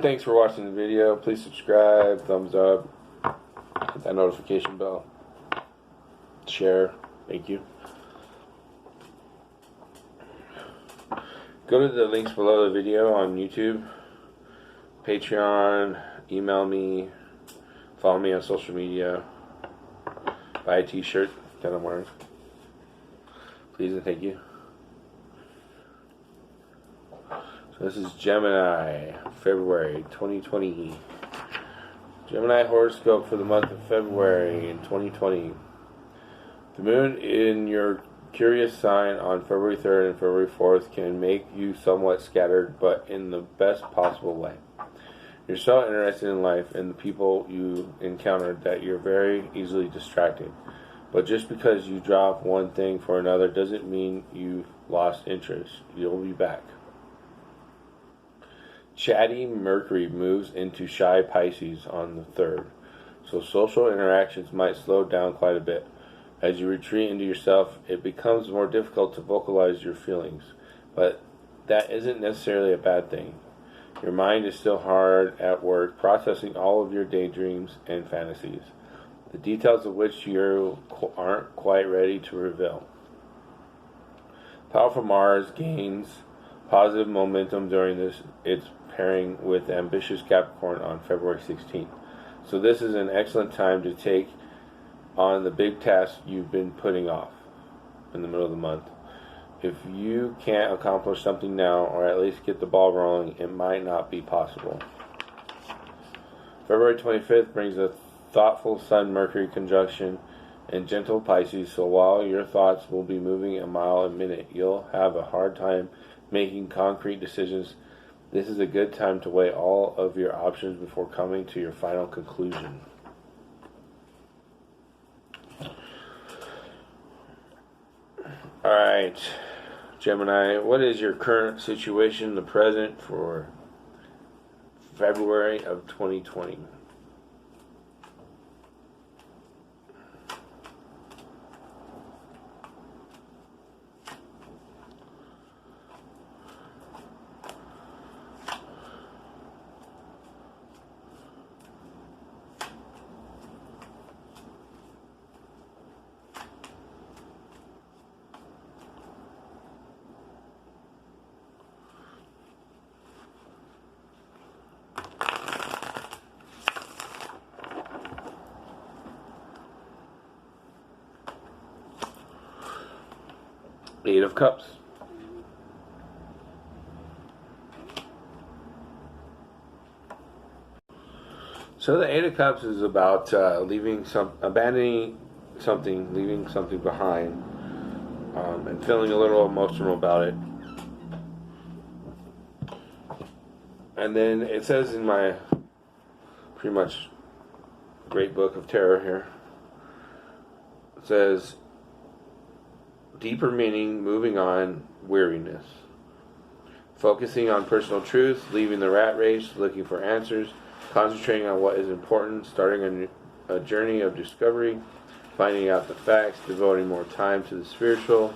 Thanks for watching the video. Please subscribe, thumbs up, hit that notification bell, share. Thank you. Go to the links below the video on YouTube, Patreon, email me, follow me on social media, buy a t-shirt that I'm wearing. Please and thank you. So this is Gemini, February 2020. Gemini horoscope for the month of February in 2020. The moon in your curious sign on February 3rd and February 4th can make you somewhat scattered, but in the best possible way. You're so interested in life and the people you encountered that you're very easily distracted. But just because you drop one thing for another doesn't mean you've lost interest. You'll be back. Chatty Mercury moves into shy Pisces on the 3rd, so social interactions might slow down quite a bit. As you retreat into yourself, it becomes more difficult to vocalize your feelings, but that isn't necessarily a bad thing. Your mind is still hard at work processing all of your daydreams and fantasies, the details of which you aren't quite ready to reveal. Powerful Mars gains positive momentum during its pairing with ambitious Capricorn on February 16th. So this is an excellent time to take on the big tasks you've been putting off in the middle of the month. If you can't accomplish something now, or at least get the ball rolling, it might not be possible. February 25th brings a thoughtful Sun-Mercury conjunction in gentle Pisces, so while your thoughts will be moving a mile a minute, you'll have a hard time making concrete decisions. This is a good time to weigh all of your options before coming to your final conclusion. Alright, Gemini, what is your current situation, the present, for February of 2020? Eight of Cups. So the Eight of Cups is about abandoning something, leaving something behind, and feeling a little emotional about it. And then it says in my pretty much great book of tarot here, it says, deeper meaning, moving on, weariness. Focusing on personal truth, leaving the rat race, looking for answers, concentrating on what is important, starting a journey of discovery, finding out the facts, devoting more time to the spiritual,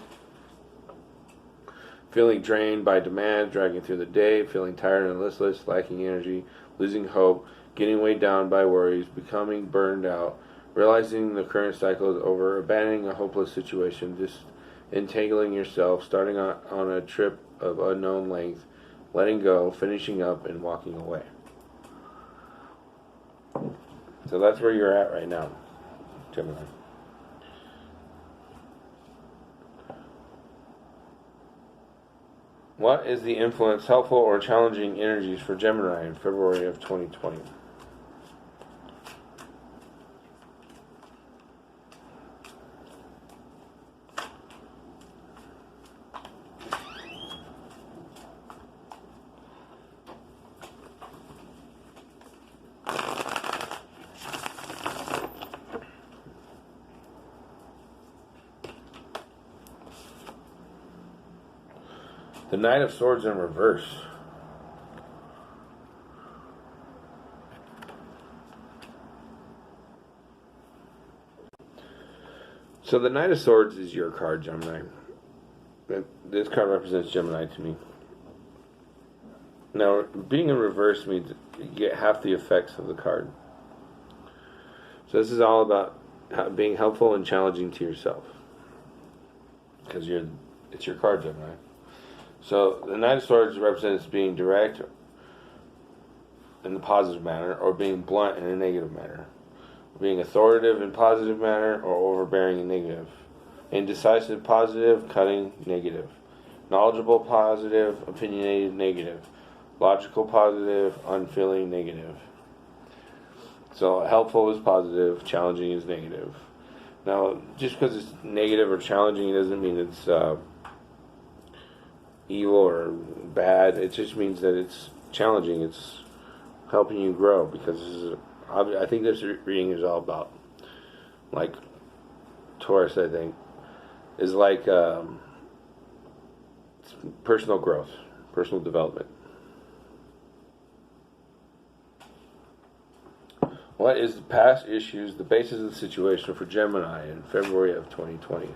feeling drained by demand, dragging through the day, feeling tired and listless, lacking energy, losing hope, getting weighed down by worries, becoming burned out, realizing the current cycle is over, abandoning a hopeless situation, entangling yourself, starting on a trip of unknown length, letting go, finishing up, and walking away. So that's where you're at right now, Gemini. What is the influence, helpful or challenging energies for Gemini in February of 2020? The Knight of Swords in reverse. So the Knight of Swords is your card, Gemini. This card represents Gemini to me. Now, being in reverse means you get half the effects of the card. So this is all about being helpful and challenging to yourself, because it's your card, Gemini. So the Knight of Swords represents being direct in the positive manner, or being blunt in a negative manner, being authoritative in positive manner, or overbearing in negative, indecisive positive, cutting negative, knowledgeable positive, opinionated negative, logical positive, unfeeling negative. So helpful is positive, challenging is negative. Now, just because it's negative or challenging doesn't mean it's evil or bad. It just means that it's challenging. It's helping you grow, because I think this reading is all about, like Taurus, I think, is like personal growth, personal development. What is the past issues, the basis of the situation for Gemini in February of 2020?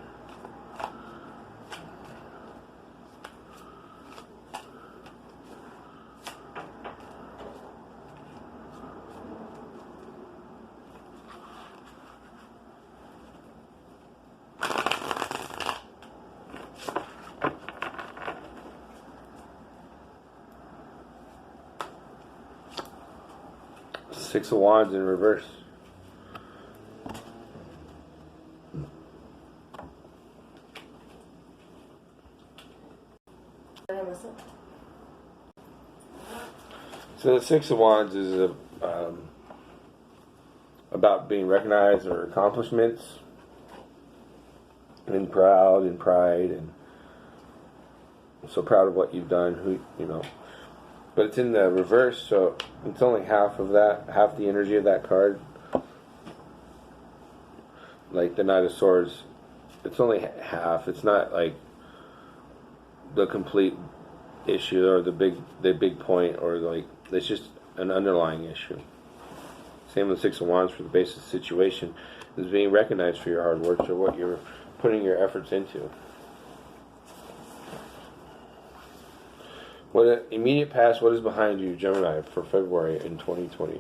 Six of Wands in reverse. So the Six of Wands is about being recognized or accomplishments, and proud and pride, and so proud of what you've done. But it's in the reverse, so it's only half of that, half the energy of that card. Like the Knight of Swords, it's only half. It's not like the complete issue or the big point, or like it's just an underlying issue. Same with Six of Wands for the basis situation, is being recognized for your hard work or what you're putting your efforts into. What immediate past, what is behind you, Gemini, for February in 2020?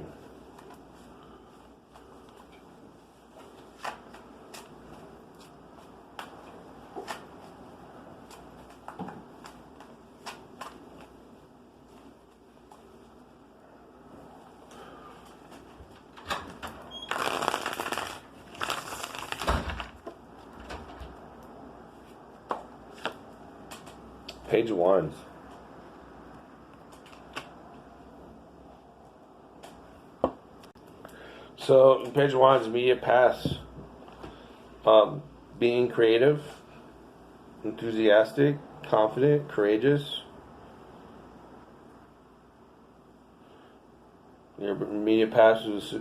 Page of Wands. So, Page of Wands, immediate past, being creative, enthusiastic, confident, courageous. Your immediate past was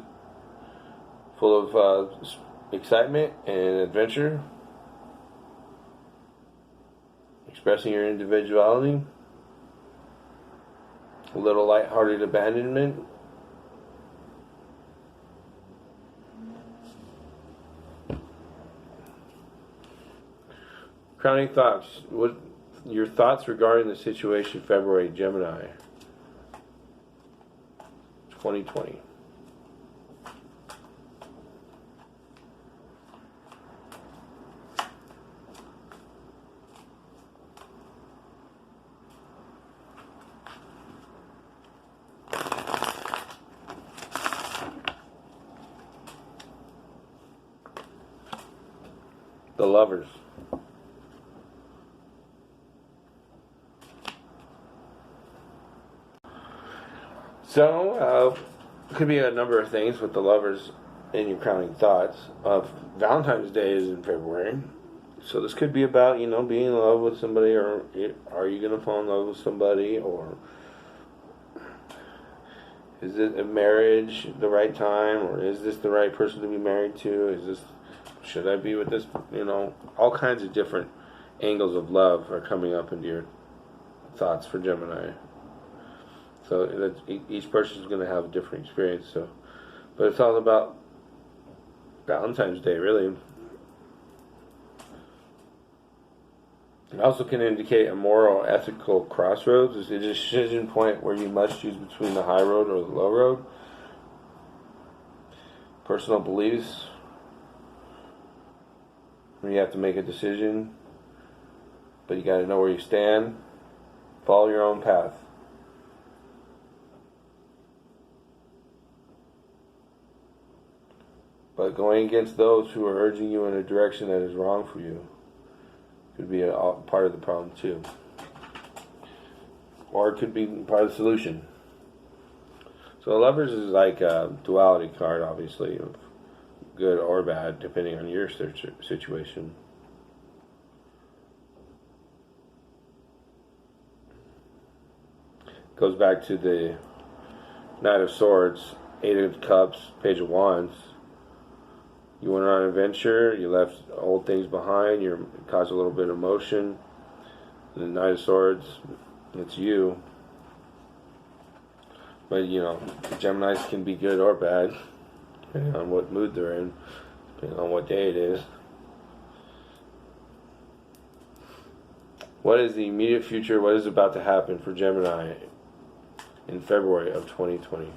full of excitement and adventure, expressing your individuality, a little lighthearted abandonment. Crowning thoughts. What your thoughts regarding the situation February, Gemini 2020? The Lovers. So, it could be a number of things with the Lovers in your crowning thoughts. Valentine's Day is in February, so this could be about, being in love with somebody, or are you going to fall in love with somebody, or is it a marriage the right time, or is this the right person to be married to? Should I be with this? All kinds of different angles of love are coming up into your thoughts for Gemini. So each person is going to have a different experience. But it's all about Valentine's Day, really. It also can indicate a moral, ethical crossroads. It's a decision point where you must choose between the high road or the low road. Personal beliefs, where you have to make a decision, but you got to know where you stand. Follow your own path. But going against those who are urging you in a direction that is wrong for you could be a part of the problem too. Or it could be part of the solution. So the Lovers is like a duality card, obviously, of good or bad, depending on your situation. Goes back to the Knight of Swords, Eight of Cups, Page of Wands. You went on an adventure, you left old things behind, you caused a little bit of emotion. The Knight of Swords, it's you. But, you know, the Geminis can be good or bad, depending on what mood they're in, depending on what day it is. What is the immediate future? What is about to happen for Gemini in February of 2020?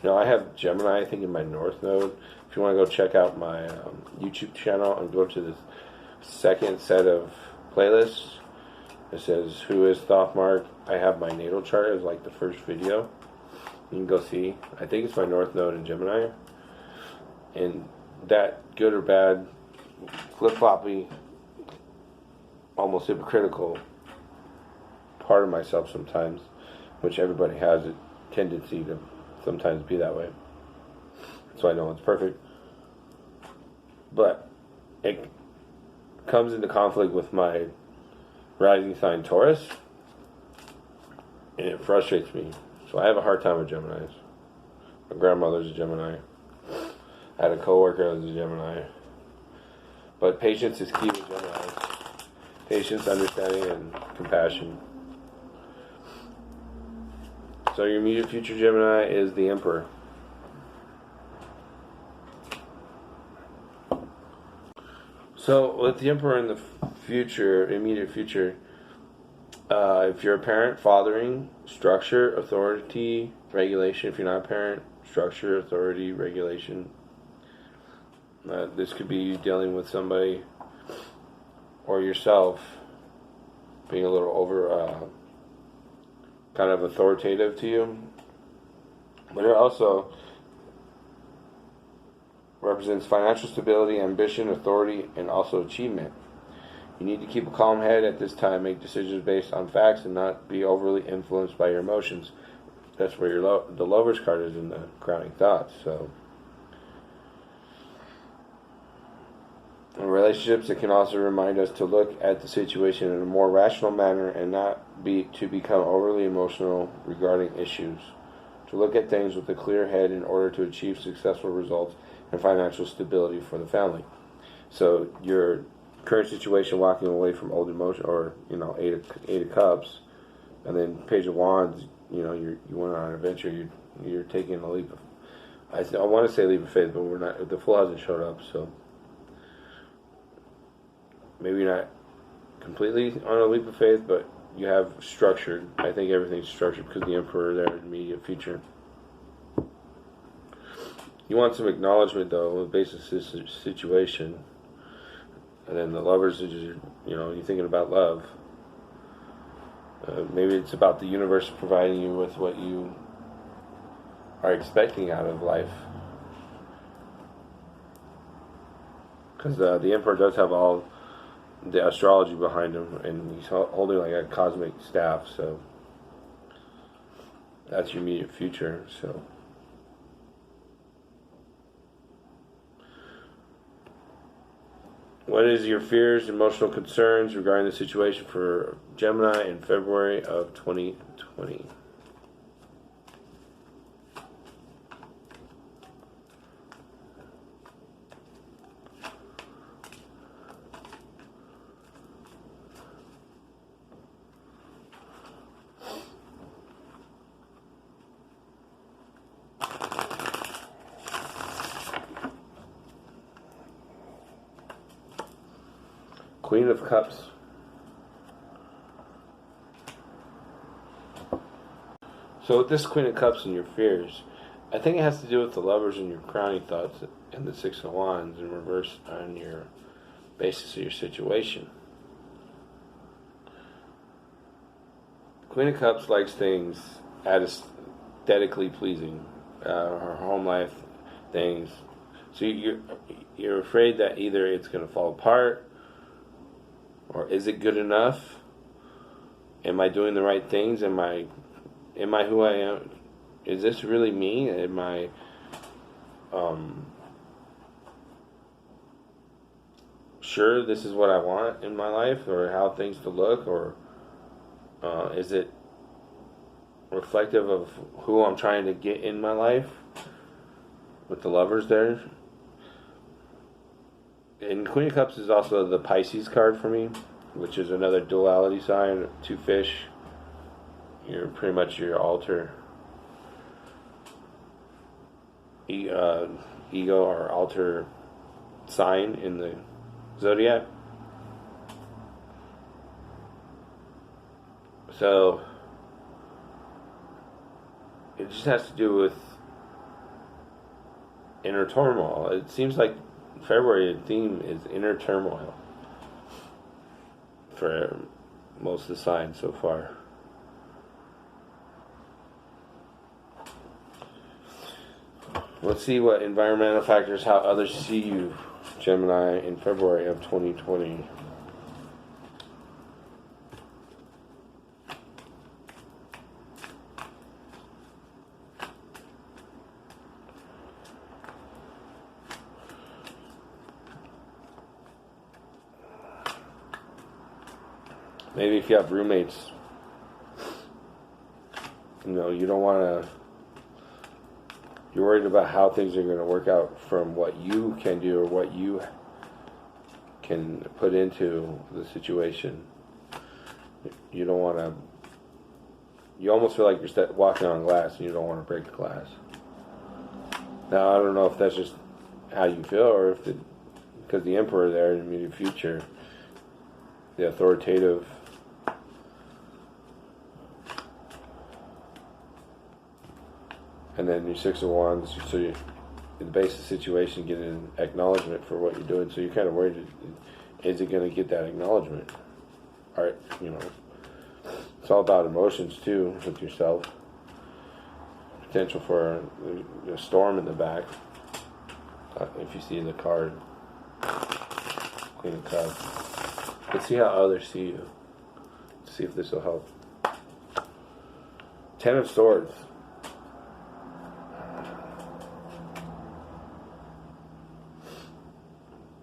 You know, I have Gemini, I think, in my North Node. If you want to go check out my YouTube channel and go to the second set of playlists, it says, Who is Thothmark? I have my natal chart as like the first video. You can go see. I think it's my North Node in Gemini. And that good or bad, flip-floppy, almost hypocritical part of myself sometimes, which everybody has a tendency to sometimes be that way. So I know it's perfect. But it comes into conflict with my rising sign Taurus, and it frustrates me. So I have a hard time with Geminis. My grandmother's a Gemini. I had a coworker that was a Gemini. But patience is key with Geminis. Patience, understanding, and compassion. So your immediate future Gemini is the Emperor. So with the Emperor in the future, immediate future, if you're a parent, fathering, structure, authority, regulation. If you're not a parent, structure, authority, regulation. This could be you dealing with somebody or yourself being a little over kind of authoritative to you, but it also represents financial stability, ambition, authority, and also achievement. You need to keep a calm head at this time, make decisions based on facts, and not be overly influenced by your emotions. That's where the Lover's card is in the crowning thoughts. So in relationships, it can also remind us to look at the situation in a more rational manner and not become overly emotional regarding issues. To look at things with a clear head in order to achieve successful results and financial stability for the family. So your current situation, walking away from old emotion, or Eight of Cups, and then Page of Wands. You went on an adventure. You're taking a leap of. I want to say leap of faith, but we're not. The Fool hasn't showed up, so. Maybe not completely on a leap of faith, but you have structured. I think everything's structured because the Emperor there in the immediate future. You want some acknowledgement, though, on the basis of this situation. And then the Lovers, you're thinking about love. Maybe it's about the universe providing you with what you are expecting out of life. Because the Emperor does have all the astrology behind him, and he's holding like a cosmic staff, so that's your immediate future. So what is your fears, emotional concerns regarding the situation for Gemini in February of 2020? Queen of Cups. So with this Queen of Cups and your fears, I think it has to do with the Lovers and your crowning thoughts and the Six of Wands in reverse on your basis of your situation. Queen of Cups likes things aesthetically pleasing, her home life things. So you're afraid that either it's going to fall apart, or is it good enough? Am I doing the right things? Am I who I am? Is this really me? Am I sure this is what I want in my life, or how things to look, or is it reflective of who I'm trying to get in my life? With the Lovers there. And Queen of Cups is also the Pisces card for me, which is another duality sign, two fish. You're pretty much your alter ego or alter sign in the zodiac. So it just has to do with inner turmoil. It seems like February theme is inner turmoil for most of the signs so far. Let's see what environmental factors, how others see you, Gemini, in February of 2020. Maybe if you have roommates, you don't want to, you're worried about how things are going to work out from what you can do or what you can put into the situation. You don't want to, you almost feel like you're walking on glass and you don't want to break the glass. Now, I don't know if that's just how you feel, or if because the Emperor there in the immediate future, the authoritative, and then your Six of Wands, so you, in the base of the situation, get an acknowledgement for what you're doing. So you're kind of worried, is it going to get that acknowledgement? All right, it's all about emotions too with yourself. Potential for a storm in the back. If you see the card, Queen of Cups. Let's see how others see you. Let's see if this will help. Ten of Swords.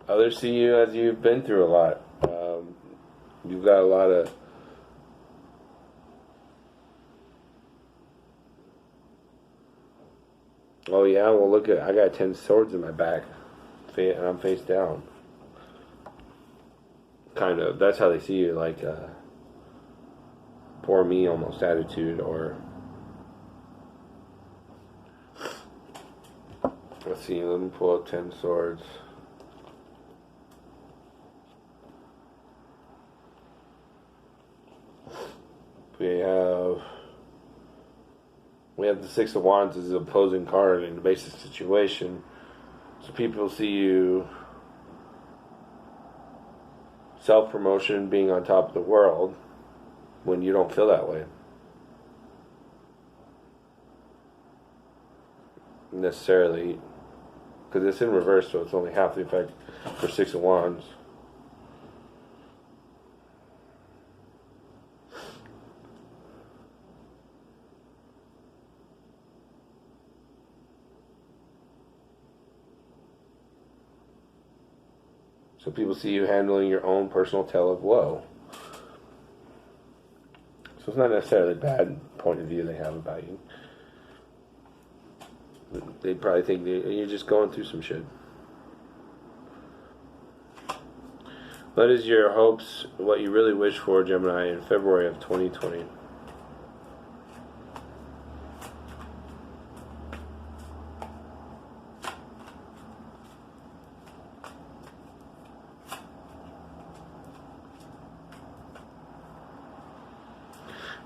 Others see you as you've been through a lot. You've got a lot of oh yeah, well look at, I got 10 swords in my back and I'm face down. Kind of, that's how they see you, like poor me almost attitude, or let's see, let me pull up 10 swords. We have the Six of Wands as the opposing card in the basic situation. So people see you self-promotion, being on top of the world, when you don't feel that way. Necessarily, because it's in reverse, so it's only half the effect for Six of Wands. So people see you handling your own personal tale of woe. So it's not necessarily a bad point of view they have about you. They probably think you're just going through some shit. What is your hopes, what you really wish for, Gemini, in February of 2020?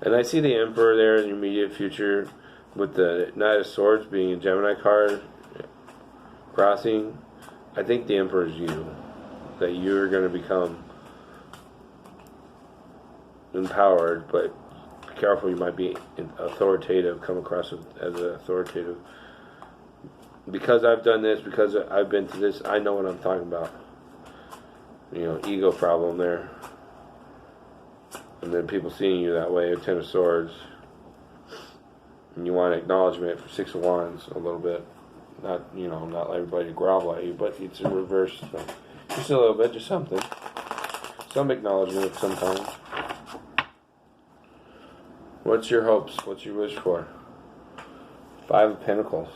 And I see the Emperor there in the immediate future with the Knight of Swords being a Gemini card crossing. I think the Emperor is you. That you're going to become empowered, but be careful, you might be authoritative, come across as an authoritative. Because I've done this, because I've been to this, I know what I'm talking about. Ego problem there. And then people seeing you that way, 10 of Swords. And you want acknowledgement for 6 of Wands a little bit. Not, not everybody to grovel at you, but it's in reverse. So just a little bit, just something. Some acknowledgement of some kind. What's your hopes? What's your wish for? 5 of Pentacles.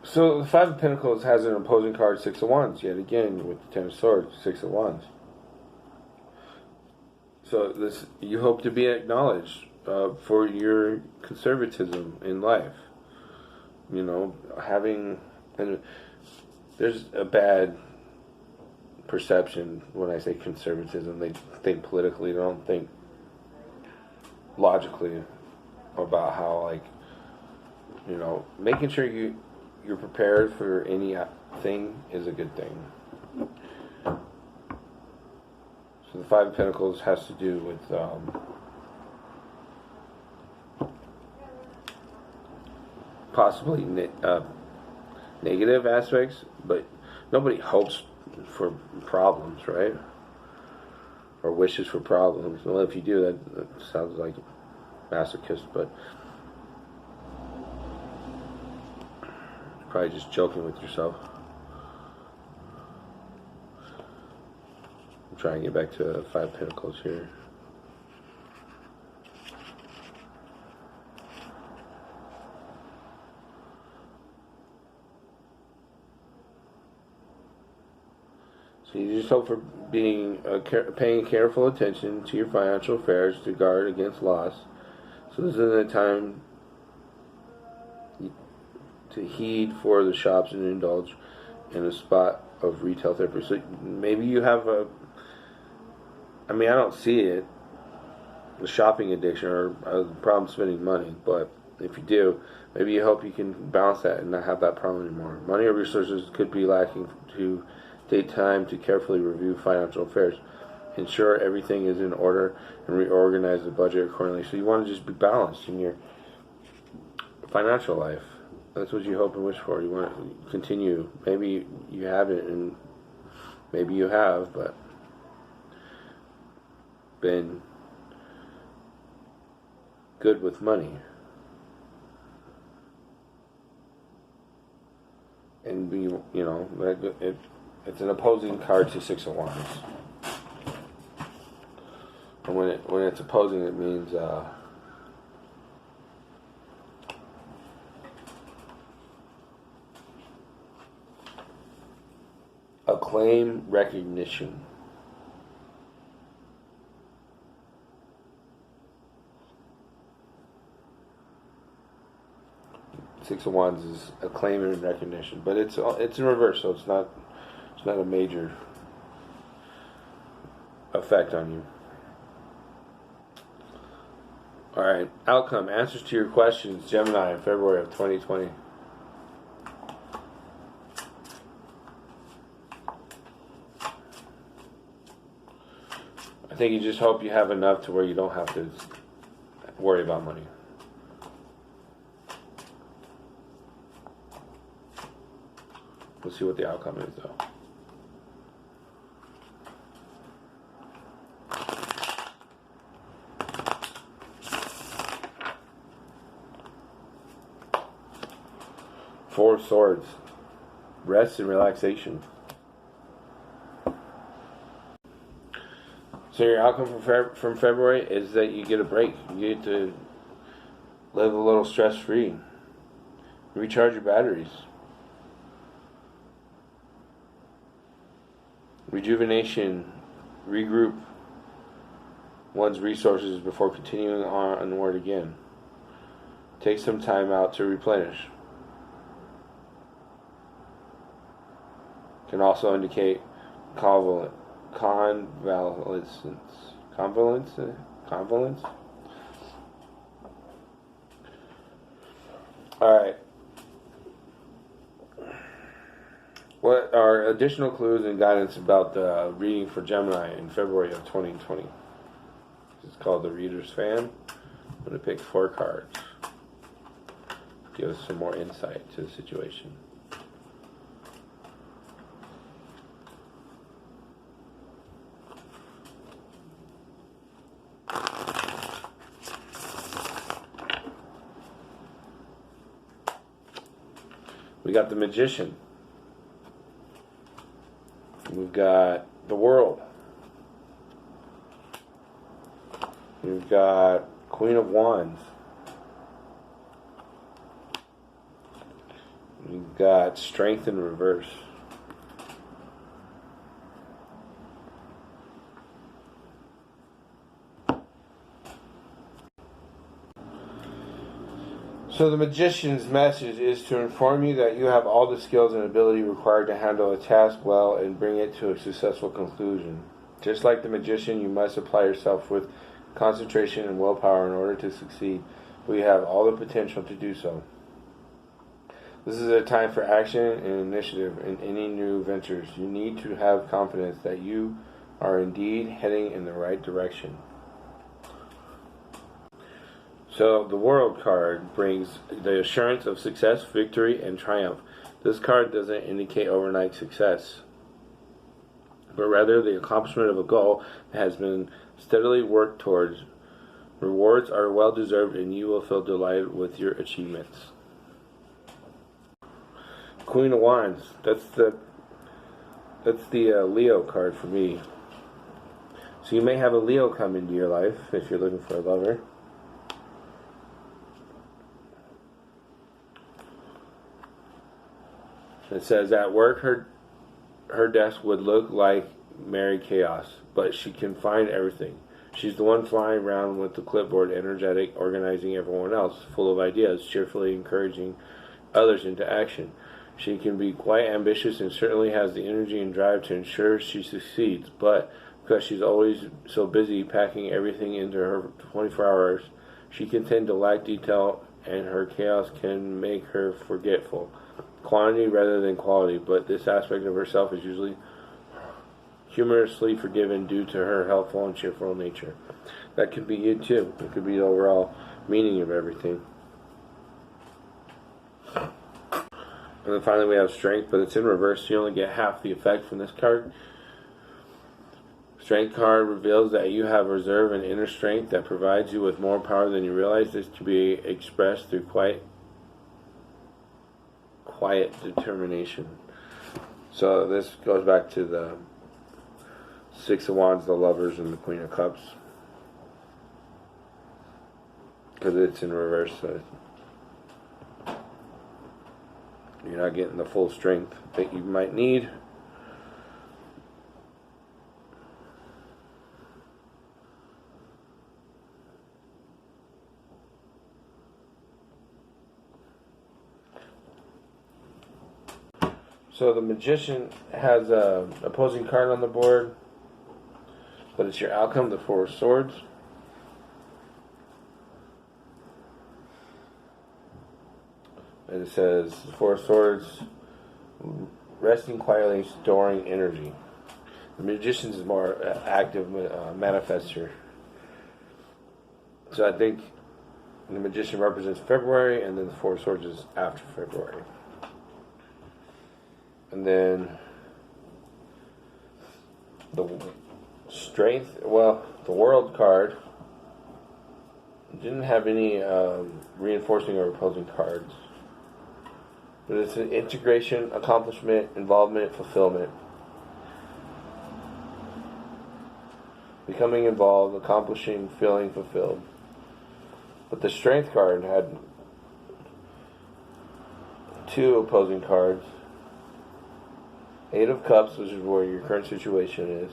So the 5 of Pentacles has an opposing card, 6 of Wands, yet again with the 10 of Swords, 6 of Wands. So this, you hope to be acknowledged for your conservatism in life. And there's a bad perception when I say conservatism. They think politically, they don't think logically about how, making sure you're prepared for anything is a good thing. So the 5 of Pentacles has to do with possibly negative aspects, but nobody hopes for problems, right? Or wishes for problems. Well, if you do, that sounds like masochist, but probably just joking with yourself. I'm trying to get back to 5 Pentacles here. So you just hope for paying careful attention to your financial affairs to guard against loss. So this isn't a time to heed for the shops and indulge in a spot of retail therapy. So maybe you have I don't see it, a shopping addiction or a problem spending money, but if you do, maybe you hope you can balance that and not have that problem anymore. Money or resources could be lacking to take time to carefully review financial affairs. Ensure everything is in order and reorganize the budget accordingly. So you want to just be balanced in your financial life. That's what you hope and wish for. You want to continue. Maybe you haven't, and maybe you have, but been good with money. And it's an opposing card to 6 of Wands. And when it's opposing, it means acclaim, recognition. Six of Wands is acclaim and recognition, but it's in reverse, so it's not a major effect on you. All right, outcome, answers to your questions, Gemini, in February of 2020. I think you just hope you have enough to where you don't have to worry about money. Let's see what the outcome is, though. Four of Swords. Rest and relaxation. So your outcome from February is that you get a break. You get to live a little stress-free. Recharge your batteries. Rejuvenation. Regroup one's resources before continuing onward again. Take some time out to replenish. Can also indicate Convalescence. Alright. What are additional clues and guidance about the reading for Gemini in February of 2020? It's called the Reader's Fan. I'm going to pick 4 cards. Give us some more insight to the situation. We got the Magician. We've got the World. We've got Queen of Wands. We've got Strength in reverse. So the Magician's message is to inform you that you have all the skills and ability required to handle a task well and bring it to a successful conclusion. Just like the Magician, you must apply yourself with concentration and willpower in order to succeed, but you have all the potential to do so. This is a time for action and initiative in any new ventures. You need to have confidence that you are indeed heading in the right direction. So the World card brings the assurance of success, victory, and triumph. This card doesn't indicate overnight success, but rather the accomplishment of a goal that has been steadily worked towards. Rewards are well deserved, and you will feel delighted with your achievements. Queen of Wands. That's the Leo card for me. So you may have a Leo come into your life if you're looking for a lover. It says, at work, her desk would look like merry chaos, but she can find everything. She's the one flying around with the clipboard, energetic, organizing everyone else, full of ideas, cheerfully encouraging others into action. She can be quite ambitious and certainly has the energy and drive to ensure she succeeds, but because she's always so busy packing everything into her 24 hours, she can tend to lack detail, and her chaos can make her forgetful. Quantity rather than quality, but this aspect of herself is usually humorously forgiven due to her helpful and cheerful nature. That could be you too. It could be the overall meaning of everything. And then finally we have Strength, but it's in reverse. You only get half the effect from this card. Strength card reveals that you have reserve and inner strength that provides you with more power than you realize. This to be expressed through quiet determination. So this goes back to the Six of Wands, the Lovers, and the Queen of Cups, because it's in reverse, so you're not getting the full strength that you might need. So the Magician has a opposing card on the board, but it's your outcome, the Four of Swords. And it says, Four of Swords, resting quietly, storing energy. The Magician is more active manifester. So I think the Magician represents February, and then the Four of Swords is after February. And then the Strength, well, the World card didn't have any reinforcing or opposing cards. But it's an integration, accomplishment, involvement, fulfillment. Becoming involved, accomplishing, feeling fulfilled. But the Strength card had 2 opposing cards. 8 of Cups, which is where your current situation is.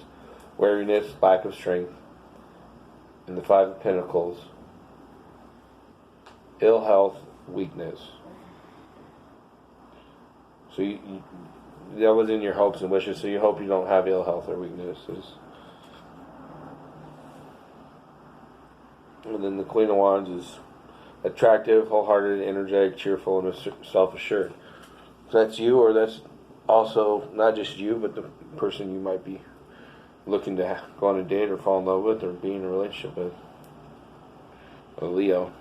Weariness, lack of strength. And the 5 of Pentacles. Ill health, weakness. So that was in your hopes and wishes, so you hope you don't have ill health or weaknesses. And then the Queen of Wands is attractive, wholehearted, energetic, cheerful, and self-assured. So that's you, or that's also not just you, but the person you might be looking to go on a date or fall in love with or be in a relationship with. A Leo.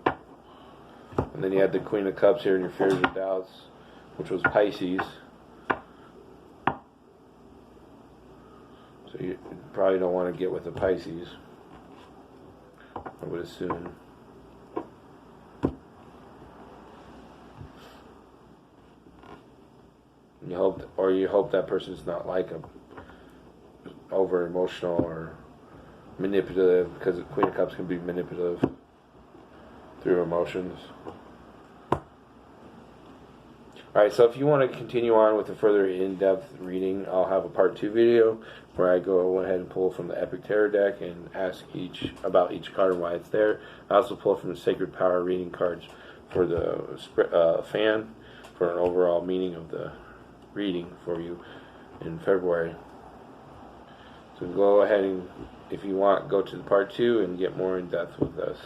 And then you had the Queen of Cups here in your fears or doubts, which was Pisces. So you probably don't want to get with a Pisces, I would assume. You hope that person's not like a over emotional or manipulative, because the Queen of Cups can be manipulative through emotions. Alright, so if you want to continue on with a further in-depth reading, I'll have a part 2 video where I go ahead and pull from the Epic Tarot deck and ask about each card and why it's there. I also pull from the Sacred Power reading cards for the fan for an overall meaning of the reading for you in February. So go ahead and, if you want, go to the part 2 and get more in depth with us.